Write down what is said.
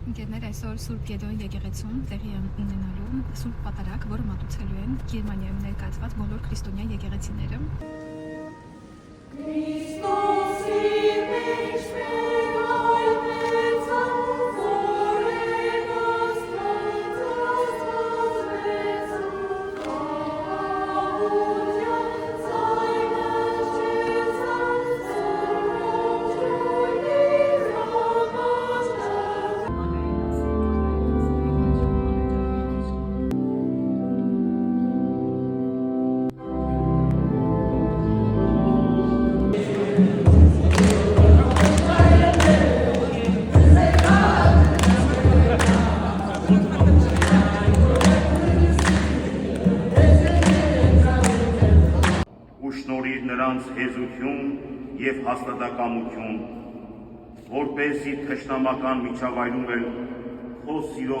Ընկերներ, այսօր Սուրբ Գեդոյի եկեղեցում տեղի ունենալու Սուրբ Պատարագ, որը մատուցելու են Գերմանիայում ներկայացված բոլոր քրիստոնյա եկեղեցիները։ Շնորհիր նրանց հեզություն և հաստատակամություն, որպեսզի թշնամական միջավայրում էլ քո սիրո